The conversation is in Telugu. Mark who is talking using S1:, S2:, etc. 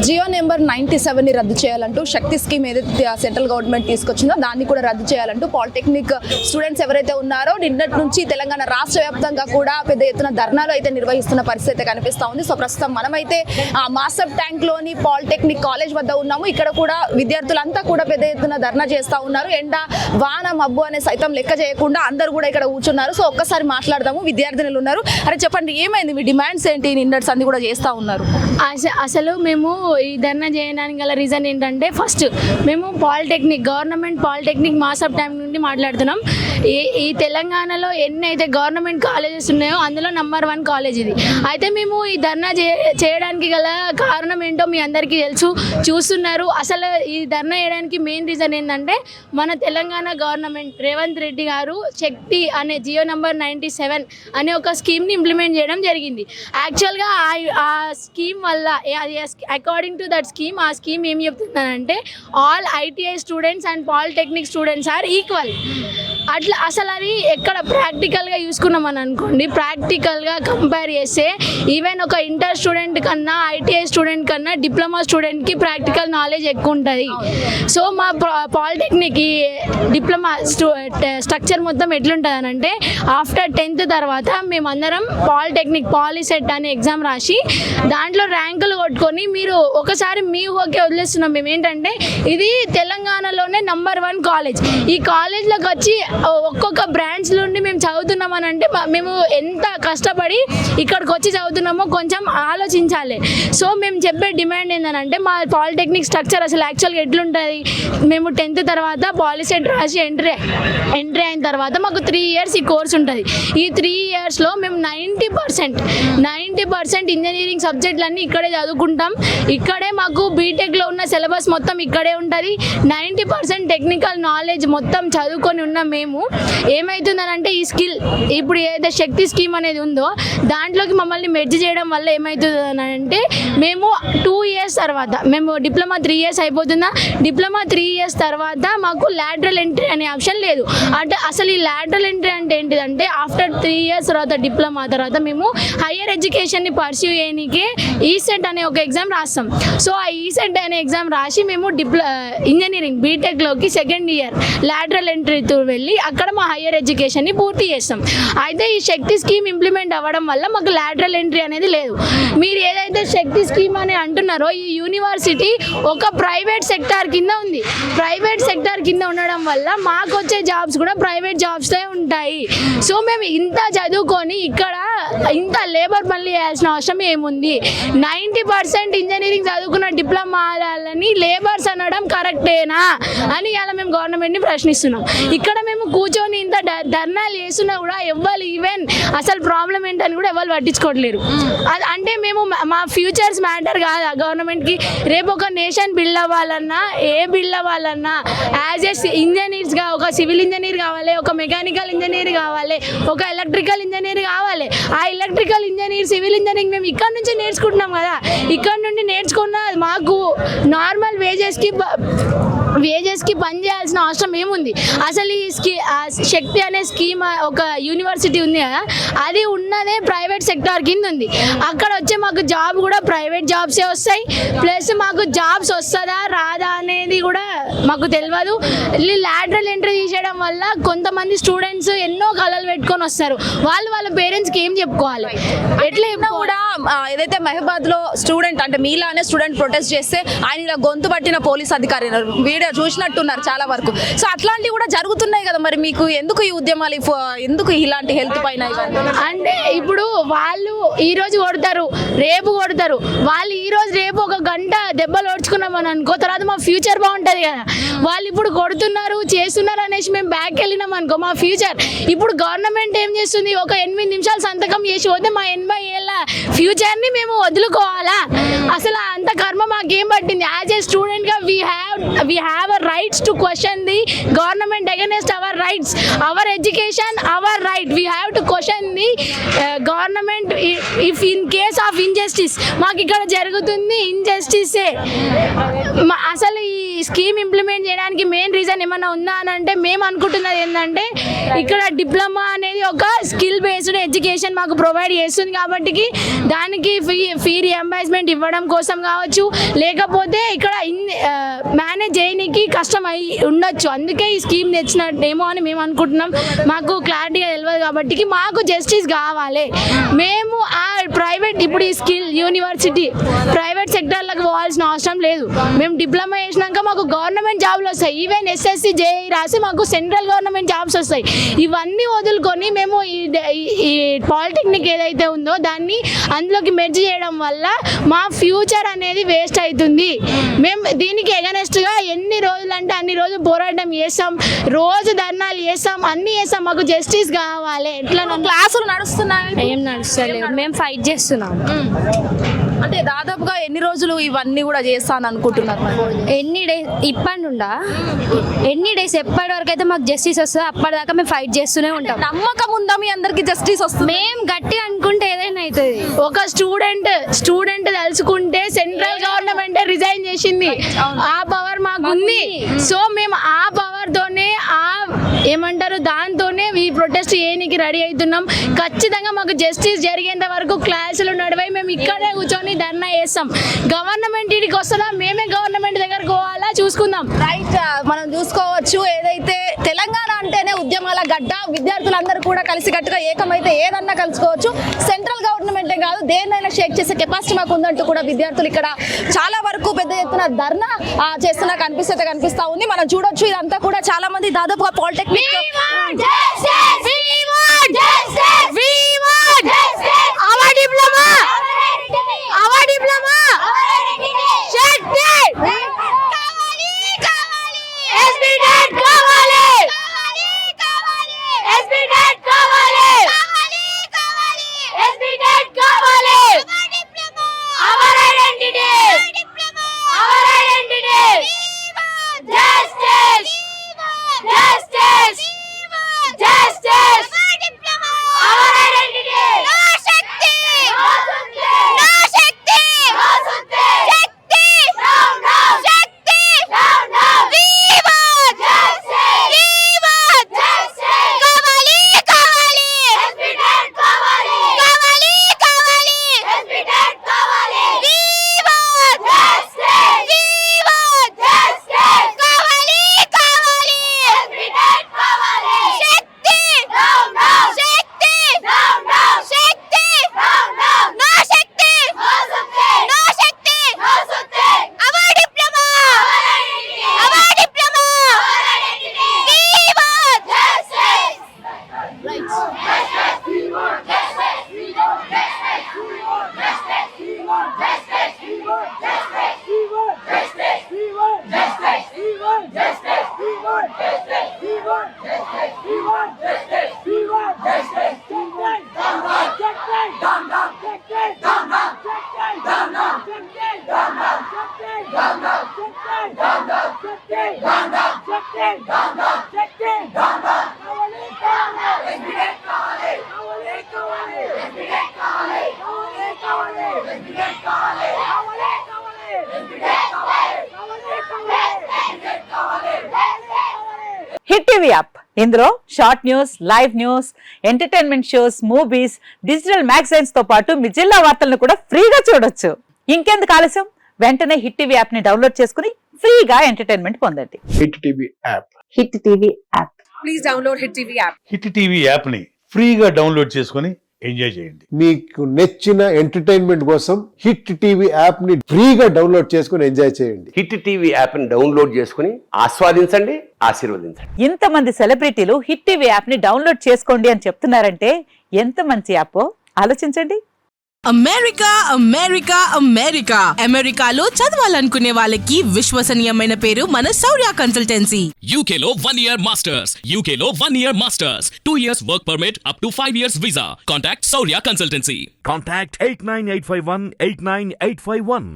S1: జియో నెంబర్ 97ని రద్దు చేయాలంటూ శక్తి స్కీమ్ ఏదైతే సెంట్రల్ గవర్నమెంట్ తీసుకొచ్చిందో దాన్ని కూడా రద్దు చేయాలంటూ పాలిటెక్నిక్ స్టూడెంట్స్ ఎవరైతే ఉన్నారో నిన్నటి నుంచి తెలంగాణ రాష్ట్ర వ్యాప్తంగా కూడా పెద్ద ఎత్తున ధర్నాలు అయితే నిర్వహిస్తున్న పరిస్థితి అయితే కనిపిస్తూ ఉంది. సో ప్రస్తుతం మనమైతే మాసబ్ ట్యాంక్లోని పాలిటెక్నిక్ కాలేజ్ వద్ద ఉన్నాము. ఇక్కడ కూడా విద్యార్థులంతా కూడా పెద్ద ఎత్తున ధర్నా చేస్తూ ఉన్నారు. ఎండ వాన మబ్బు అనే సైతం లెక్క చేయకుండా అందరూ కూడా ఇక్కడ కూర్చున్నారు. సో ఒక్కసారి మాట్లాడదాము. విద్యార్థినులు ఉన్నారు. అరే చెప్పండి, ఏమైంది, మీ డిమాండ్స్ ఏంటి? నిన్నటి సంది కూడా చేస్తూ ఉన్నారు.
S2: అసలు మేము ఈ ధర్నా చేయడానికి గల రీజన్ ఏంటంటే, ఫస్ట్ మేము గవర్నమెంట్ పాలిటెక్నిక్ మాసబ్ టైం నుండి మాట్లాడుతున్నాం. ఈ తెలంగాణలో ఎన్ని అయితే గవర్నమెంట్ కాలేజెస్ ఉన్నాయో అందులో నంబర్ 1 కాలేజ్ ఇది. అయితే మేము ఈ ధర్నా చేయడానికి గల కారణం ఏంటో మీ అందరికీ తెలుసు, చూస్తున్నారు. అసలు ఈ ధర్నా చేయడానికి మెయిన్ రీజన్ ఏంటంటే, మన తెలంగాణ గవర్నమెంట్ రేవంత్ రెడ్డి గారు శక్తి అనే జియో నెంబర్ 97 అనే ఒక స్కీమ్ని ఇంప్లిమెంట్ చేయడం జరిగింది. యాక్చువల్గా ఆ స్కీమ్ వల్ల అకార్డింగ్ టు దట్ స్కీమ్, ఆ స్కీమ్ ఏం చెప్తుందంటే all ITI students and polytechnic students are equal. అట్లా అసలు అది ఎక్కడ ప్రాక్టికల్గా చూసుకున్నామని అనుకోండి, ప్రాక్టికల్గా కంపేర్ చేస్తే ఈవెన్ ఒక ఇంటర్ స్టూడెంట్ కన్నా ఐటీఐ స్టూడెంట్ కన్నా డిప్లొమా స్టూడెంట్కి ప్రాక్టికల్ నాలెడ్జ్ ఎక్కువ ఉంటుంది. సో మా పాలిటెక్నిక్ ఈ డిప్లొమా స్ట్రక్చర్ మొత్తం ఎట్లుంటుంది అని అంటే, ఆఫ్టర్ 10th తర్వాత మేమందరం పాలిటెక్నిక్ పాలిసెట్ అనే ఎగ్జామ్ రాసి దాంట్లో ర్యాంకులు కొట్టుకొని, మీరు ఒకసారి మీ ఓకే వదిలేస్తున్నాం మేము ఏంటంటే, ఇది తెలంగాణలోనే నంబర్ 1 కాలేజ్. ఈ కాలేజ్లోకి వచ్చి ఒక్కొక్క బ్రాంచ్ నుండి మేము చదువుతున్నామని అంటే మేము ఎంత కష్టపడి ఇక్కడికి వచ్చి చదువుతున్నామో కొంచెం ఆలోచించాలి. సో మేము చెప్పే డిమాండ్ ఏంటంటే, మా పాలిటెక్నిక్ స్ట్రక్చర్ అసలు యాక్చువల్గా ఎట్లుంటుంది, మేము 10th తర్వాత పాలిసెట్ రాసి ఎంట్రీ అయిన తర్వాత మాకు 3 years ఈ కోర్స్ ఉంటుంది. ఈ 3 yearsలో మేము 90% ఇంజనీరింగ్ సబ్జెక్టులన్నీ ఇక్కడే చదువుకుంటాం. ఇక్కడే మాకు బీటెక్లో ఉన్న సిలబస్ మొత్తం ఇక్కడే ఉంటుంది. 90% టెక్నికల్ నాలెడ్జ్ మొత్తం చదువుకొని ఉన్న మేము ఏమవుతుందనంటే, ఈ స్కిల్ ఇప్పుడు ఏదైతే శక్తి స్కీమ్ అనేది ఉందో దాంట్లోకి మమ్మల్ని మెర్జ్ చేయడం వల్ల ఏమవుతుందనంటే, మేము 2 years తర్వాత, మేము డిప్లొమా 3 years అయిపోతుందా, డిప్లొమా 3 years తర్వాత మాకు లాటరల్ ఎంట్రీ అనే ఆప్షన్ లేదు. అంటే అసలు ఈ లాటరల్ ఎంట్రీ అంటే ఏంటిదంటే, ఆఫ్టర్ 3 years తర్వాత డిప్లొమా తర్వాత మేము హయ్యర్ ఎడ్యుకేషన్ని పర్స్యూ చేయడానికి ఈసెట్ అనే ఒక ఎగ్జామ్ రాస్తాం. సో ఆ ఈసెట్ అనే ఎగ్జామ్ రాసి మేము ఇంజనీరింగ్ బీటెక్లోకి 2nd year లాటరల్ ఎంట్రీతో వెళ్ళి అక్కడ మా హయ్యర్ ఎడ్యుకేషన్ని పూర్తి చేస్తాం. అయితే ఈ శక్తి స్కీమ్ ఇంప్లిమెంట్ అవ్వడం వల్ల మాకు లాటరల్ ఎంట్రీ అనేది లేదు. మీరు ఏదైతే శక్తి స్కీమ్ అని అంటున్నారో, ఈ యూనివర్సిటీ ఒక ప్రైవేట్ సెక్టార్ కింద ఉంది. ప్రైవేట్ సెక్టార్ కింద ఉండడం వల్ల మాకు వచ్చే జాబ్స్ కూడా ప్రైవేట్ జాబ్సే ఉంటాయి. సో మేము ఇంత చదువుకొని ఇక్కడ ఇంత లేబర్ పనులు చేయాల్సిన అవసరం ఏముంది? 90% ఇంజనీరింగ్ చదువుకున్న డిప్లొమాలని లేబర్స్ అనడం కరెక్టేనా అని ఇలా మేము గవర్నమెంట్ని ప్రశ్నిస్తున్నాం. ఇక్కడ మేము కూర్చొని ఇంత ధర్నాలు చేస్తున్నా కూడా ఎవ్వరు ఈవెన్ అసలు ప్రాబ్లం ఏంటని కూడా ఎవరు పట్టించుకోవట్లేరు. అంటే మేము మా ఫ్యూచర్స్ మ్యాటర్ కాదా గవర్నమెంట్కి? రేపు ఒక నేషన్ బిల్డ్ అవ్వాలన్నా, బిల్డ్ అవ్వాలన్నా యాజ్ ఏ ఇంజనీర్స్గా ఒక సివిల్ ఇంజనీర్ కావాలి, ఒక మెకానికల్ ఇంజనీర్ కావాలి, ఒక ఎలక్ట్రికల్ ఇంజనీర్ కావాలి. ఆ ఎలక్ట్రికల్ ఇంజనీర్, సివిల్ ఇంజనీరింగ్ మేము ఇక్కడ నుంచి నేర్చుకుంటున్నాం కదా. ఇక్కడ నుండి నేర్చుకున్న మాకు నార్మల్ వేజెస్కి పని చేయాల్సిన అవసరం ఏముంది? అసలు ఈ శక్తి అనే స్కీమ్ ఒక యూనివర్సిటీ ఉంది కదా, అది ఉన్నదే ప్రైవేట్ సెక్టార్ కింద ఉంది. అక్కడ వచ్చే మాకు జాబ్ కూడా ప్రైవేట్ జాబ్సే వస్తాయి. ప్లస్ మాకు జాబ్స్ వస్తుందా రాదా అనేది కూడా మాకు తెలియదు. లాటరల్ ఎంట్రీ తీసేయడం వల్ల కొంతమంది స్టూడెంట్స్ ఎన్నో కళలు పెట్టుకొని వస్తారు. వాళ్ళ పేరెంట్స్కి ఏం చెప్పుకోవాలి? ఎట్లా కూడా
S1: ఏదైతే మహబాద్లో స్టూడెంట్ అంటే మీలానే స్టూడెంట్ ప్రొటెస్ట్ చేస్తే ఆయన ఇలా గొంతు పట్టిన పోలీస్ అధికారి వీడియో చూసినట్టున్నారు చాలా వరకు. సో అట్లాంటివి కూడా జరుగుతున్నాయి కదా, మరి మీకు ఎందుకు ఈ ఉద్యమాలు, ఎందుకు ఇలాంటి హెల్త్ పైన?
S2: అంటే ఇప్పుడు వాళ్ళు ఈ రోజు కొడతారు, రేపు కొడతారు. వాళ్ళు ఈ రోజు రేపు ఒక గంట దెబ్బలు ఓడ్చుకున్నామని అనుకో, తర్వాత మా ఫ్యూచర్ బాగుంటుంది కదా. వాళ్ళు ఇప్పుడు కొడుతున్నారు చేస్తున్నారు అనేసి మేము బ్యాక్ వెళ్ళినాం అనుకో, మా ఫ్యూచర్. ఇప్పుడు గవర్నమెంట్ ఏం చేస్తుంది, ఒక 8 నిమిషాలు సంతకం చేసి పోతే మా 80 ఏళ్ళ ఫ్యూచర్ని మేము వదులుకోవాలా? అసలు అంత కర్మ మాకేం పట్టింది? యాజ్ ఏ స్టూడెంట్గా we have a rights to question the government against our rights, our education, our right. We have to question the government if in case of injustice. మాకు ఇక్కడ జరుగుతుంది ఇన్జస్టిసే. అసలు ఈ స్కీమ్ ఇంప్లిమెంట్ చేయడానికి మెయిన్ రీజన్ ఏమన్నా ఉందా అని అంటే, మేము అనుకుంటున్నది ఏంటంటే, ఇక్కడ డిప్లొమా అనేది ఒక స్కిల్ బేస్డ్ ఎడ్యుకేషన్ మాకు ప్రొవైడ్ చేస్తుంది కాబట్టి దానికి ఫీ రియంబర్స్మెంట్ ఇవ్వడం కోసం కావచ్చు, లేకపోతే ఇక్కడ మేనేజ్ చేయడానికి కష్టం అయి ఉండొచ్చు. అందుకే ఈ స్కీమ్ తెచ్చినట్టేమో అని మేము అనుకుంటున్నాం. మాకు క్లారిటీగా తెలియదు కాబట్టి మాకు జస్టిస్ కావాలి. మేము ఆ ప్రైవేట్ ఇప్పుడు ఈ స్కిల్ యూనివర్సిటీ ప్రైవేట్ సెక్టర్లకు పోవాల్సిన అవసరం లేదు. మేము డిప్లొమా చేసినాక మాకు గవర్నమెంట్ జాబ్లు వస్తాయి. ఈవెన్ ఎస్ఎస్సి జేఈ రాసి మాకు సెంట్రల్ గవర్నమెంట్ జాబ్స్ వస్తాయి. ఇవన్నీ వదులుకొని మేము ఈ పాలిటెక్నిక్ ఏదైతే ఉందో దాన్ని అందులోకి మెర్జ్ చేయడం వల్ల మా ఫ్యూచర్ అనేది వేస్ట్ అవుతుంది. మేము దీనికి ఎగనెస్ట్గా ఎన్ని రోజులు అంటే అన్ని రోజులు పోరాటం చేస్తాం, రోజు ధర్నాలు చేస్తాం, అన్ని చేస్తాం. మాకు జస్టిస్ కావాలి. ఎట్లా
S1: క్లాసులు నడుస్తున్నాయి?
S2: ఏం నడుస్తలేదు, మేము ఫైట్ చేస్తున్నాం.
S1: అంటే దాదాపుగా ఎన్ని రోజులు ఇవన్నీ కూడా చేస్తాను అనుకుంటున్నారు?
S3: ఎన్ని డేస్ ఇప్పటి నుండా ఎన్ని డేస్ ఎప్పటి వరకు అయితే మాకు జస్టిస్ వస్తుందో అప్పటిదాకా మేము ఫైట్ చేస్తూనే ఉంటాం.
S1: నమ్మకం ఉందా మీ అందరికి జస్టిస్ వస్తుంది?
S3: మేము గట్టిగా అనుకుంటే ఏదైనా అవుతుంది.
S2: ఒక స్టూడెంట్ తలుచుకుంటే సెంట్రల్ గవర్నమెంట్ రిజైన్ చేసింది. ఆ పవర్ మాకుంది. సో మేము ఆ పవర్ తోనే ఏమంటారు దాంతోనే ఈ ప్రొటెస్ట్ చేయడానికి రెడీ అవుతున్నాం. ఖచ్చితంగా మాకు జస్టిస్ జరిగేంత వరకు క్లాసులు నడివై మేము ఇక్కడే కూర్చొని ధర్నా చేస్తాం. గవర్నమెంట్ ఇడికి వస్తుందా, మేమే గవర్నమెంట్ దగ్గరకు పోవాలా చూసుకుందాం.
S1: రైట్, మనం చూసుకోవచ్చు. ఏదైతే తెలంగాణ అంటేనే ఉద్యమాల గడ్డ, విద్యార్థులందరూ కూడా కలిసికట్టుగా ఏకమైతే ఏదన్నా కలుసుకోవచ్చు. సెంట్రల్ గవర్నమెంటే కాదు, దేన్నైనా షేక్ చేసే కెపాసిటీ మాకు ఉందంటూ కూడా విద్యార్థులు ఇక్కడ చాలా వరకు పెద్ద ఎత్తున ధర్నా చేస్తున్నా కనిపిస్తా ఉంది. మనం చూడొచ్చు ఇదంతా కూడా చాలా మంది దాదాపుగా పాలిటెక్నిక్
S4: హిట్ టీవీ యాప్, ఇందులో short news, live news, entertainment shows, movies, digital magazines తో పాటు మీ జిల్లా వార్తలను కూడా ఫ్రీగా చూడొచ్చు. ఇంకెందుకు ఆలస్యం, వెంటనే హిట్ టీవీ యాప్ ని డౌన్లోడ్ చేసుకుని ఫ్రీగా ఎంటర్టైన్మెంట్ పొందండి.
S5: Hit TV app.
S4: Hit TV app.
S6: Please download hit TV app.
S7: Hit TV app ని ఫ్రీగా డౌన్లోడ్ చేసుకుని ఎంజాయ్ చేయండి.
S5: మీకు నచ్చిన ఎంటర్టైన్మెంట్ కోసం హిట్ టీవీ యాప్ ని ఫ్రీగా డౌన్లోడ్ చేసుకుని ఎంజాయ్ చేయండి.
S8: హిట్ టీవీ యాప్ ని డౌన్లోడ్ చేసుకుని ఆస్వాదించండి, ఆశీర్వదించండి.
S4: ఇంతమంది సెలబ్రిటీలు హిట్ టీవీ యాప్ ని డౌన్లోడ్ చేసుకోండి అని చెప్తున్నారంటే ఎంత మంచి యాప్ ఆలోచించండి.
S9: అమెరికా అమెరికా అమెరికా అమెరికాలో చదవాలనుకునే వాళ్ళకి విశ్వసనీయమైన పేరు మన శౌర్య కన్సల్టెన్సీ.
S10: UK లో 1 year masters, UK లో 1 year masters, 2 years work permit up to 5 years visa. Contact Saurya Consultancy.
S11: Contact 89851 89851.